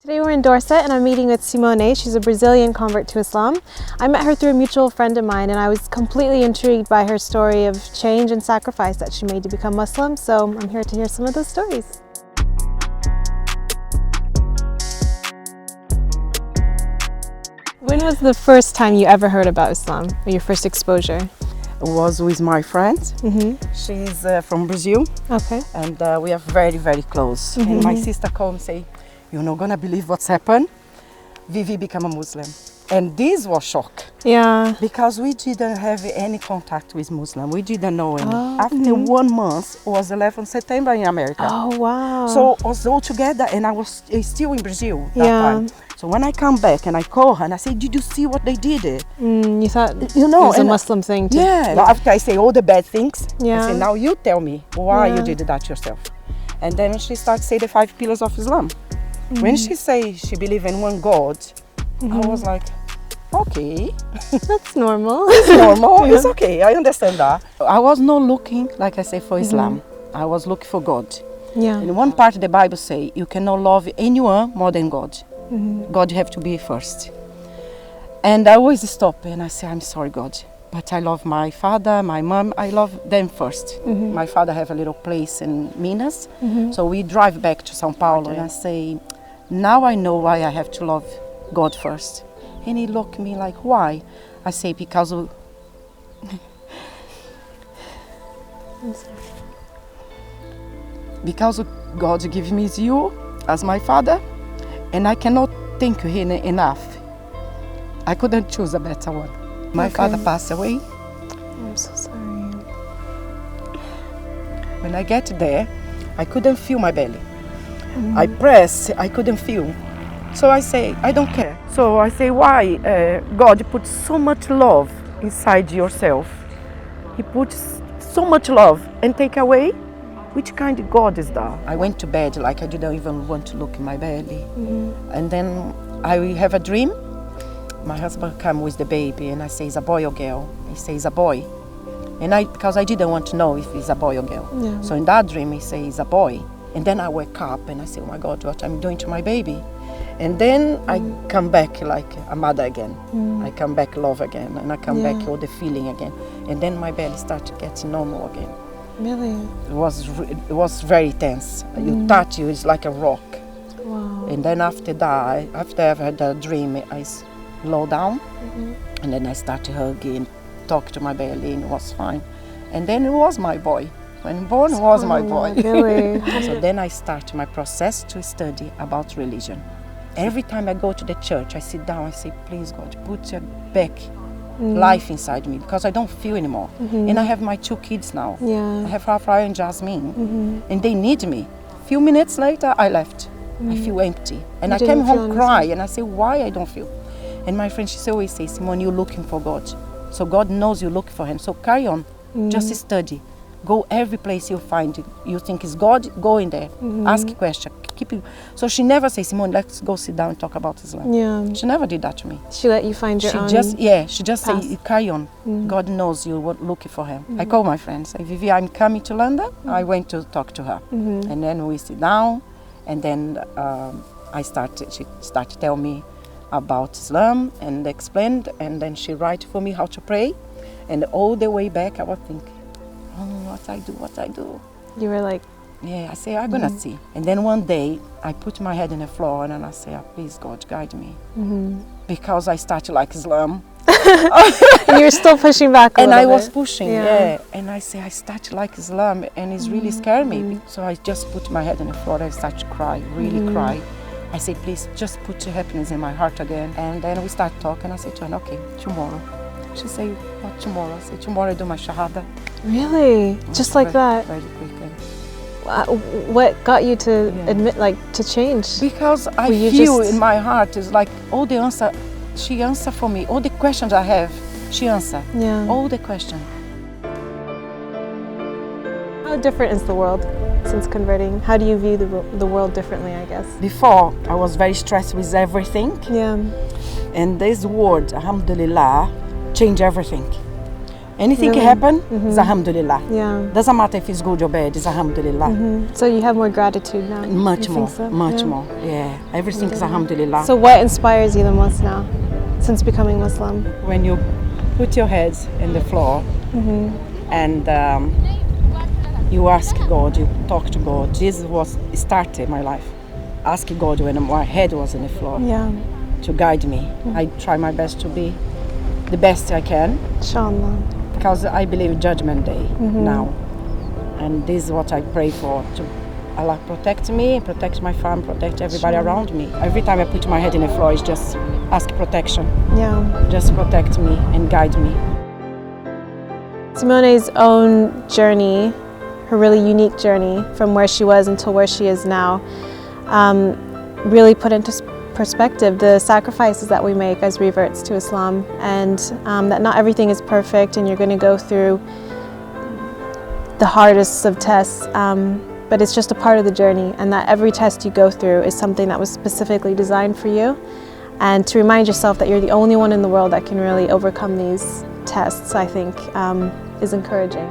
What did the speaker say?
Today we're in Dorset and I'm meeting with Simone. She's a Brazilian convert to Islam. I met her through a mutual friend of mine and I was completely intrigued by her story of change and sacrifice that she made to become Muslim, so I'm here to hear some of those stories. When was the first time you ever heard about Islam, or your first exposure? Was with my friend. She's from Brazil. Okay. And we are very, very close. And my sister called and say, "You're not gonna believe what's happened. Vivi became a Muslim." And this was shock. Yeah. Because we didn't have any contact with Muslim. We didn't know any. After 1 month, was 11 September in America. Oh, wow. So I was all together and I was still in Brazil that Yeah. time. So when I come back and I call her and I say, "Did you see what they did?" You thought You know, it was a and Muslim thing to... Yeah. After I say all the bad things, I Yeah. say, "Now you tell me why Yeah. you did that yourself." And then she started to say the 5 pillars of Islam. When she say she believe in one God, I was like, okay, That's normal. it's normal, it's okay, I understand that. I was not looking, like I say, for Islam. I was looking for God. Yeah. In one part of the Bible say, you cannot love anyone more than God. God have to be first. And I always stop and I say, "I'm sorry, God, but I love my father, my mom, I love them first." My father have a little place in Minas, so we drive back to São Paulo and I say, "Now I know why I have to love God first." And he looked at me like, "Why?" I say, "Because of because God give me you as my father, and I cannot thank you enough. I couldn't choose a better one. My father passed away. I'm so sorry. When I get there, I couldn't feel my belly. I press, I couldn't feel. So I say, I don't care. So I say, why God put so much love inside yourself? He puts so much love and take away? Which kind of God is that?" I went to bed like I didn't even want to look in my belly. And then I have a dream. My husband come with the baby and I say, "It's a boy or girl?" He says, "It's a boy." And because I didn't want to know if it's a boy or girl. Yeah. So in that dream he says, "It's a boy." And then I wake up and I say, "Oh my God, what I'm doing to my baby?" And then I come back like a mother again. I come back love again, and I come back all the feeling again. And then my belly started getting normal again. Really? It was very tense. You touch you, it's like a rock. Wow. And then after that, after I've had a dream, I slow down, and then I started hugging, talk to my belly, and it was fine. And then it was my boy. When born, it was my boy. Really? So then I start my process to study about religion. Every time I go to the church, I sit down, I say, "Please God, put your back life inside me, because I don't feel anymore." And I have my 2 kids now. Yeah. I have Rafael and Jasmine, and they need me. Few minutes later, I left. I feel empty. And I came home cry, and I say, "Why I don't feel?" And my friend, she always says, "Simone, you're looking for God. So God knows you're looking for him. So carry on, just study. Go every place you find it. You think it's God, go in there. Ask a question. Keep it." So she never says, "Simone, let's go sit down and talk about Islam." Yeah. She never did that to me. She let you find your own... She just say, "You carry on. God knows you were looking for him." I call my friend, say, "Vivi, I'm coming to London." I went to talk to her. And then we sit down, and then she started to tell me about Islam and explained, and then she write for me how to pray. And all the way back I was thinking, "Oh, what I do?" You were like... Yeah, I say, "I'm gonna see." And then one day I put my head on the floor and I say, "Please God, guide me." Because I started like Islam. And you were still pushing back a And little I bit. was pushing, yeah. And I say, I started like Islam, and it's really scared me. So I just put my head on the floor. I started to cry, really cry. I say, "Please, just put your happiness in my heart again." And then we start talking. I say to her, "Okay, tomorrow." She say, "What tomorrow?" I say, "Tomorrow I do my shahada." Really? Just like that? Very quickly. What got you to admit, like, to change? Because I you feel just- in my heart is like all the answer, she answer for me. All the questions I have, she answer. Yeah. All the questions. How different is the world since converting? How do you view the world differently, I guess? Before, I was very stressed with everything. Yeah. And this word, alhamdulillah, changed everything. Anything Really? happen, is alhamdulillah. Yeah. Doesn't matter if it's good or bad, it's alhamdulillah. So you have more gratitude now? Much You more, think so? much Yeah. more. Yeah, everything is alhamdulillah. So what inspires you the most now, since becoming Muslim? When you put your head in the floor and you ask God, you talk to God. This was started my life. Asking God when my head was in the floor Yeah. to guide me. I try my best to be the best I can, Inshallah. because I believe Judgment Day now, and this is what I pray for, to Allah protect me, protect my family, protect everybody around me. Every time I put my head in the floor, it's just ask protection. Yeah. Just protect me and guide me. Simone's own journey, her really unique journey from where she was until where she is now, really put into perspective the sacrifices that we make as reverts to Islam, and that not everything is perfect and you're going to go through the hardest of tests, but it's just a part of the journey, and that every test you go through is something that was specifically designed for you, and to remind yourself that you're the only one in the world that can really overcome these tests, I think, is encouraging.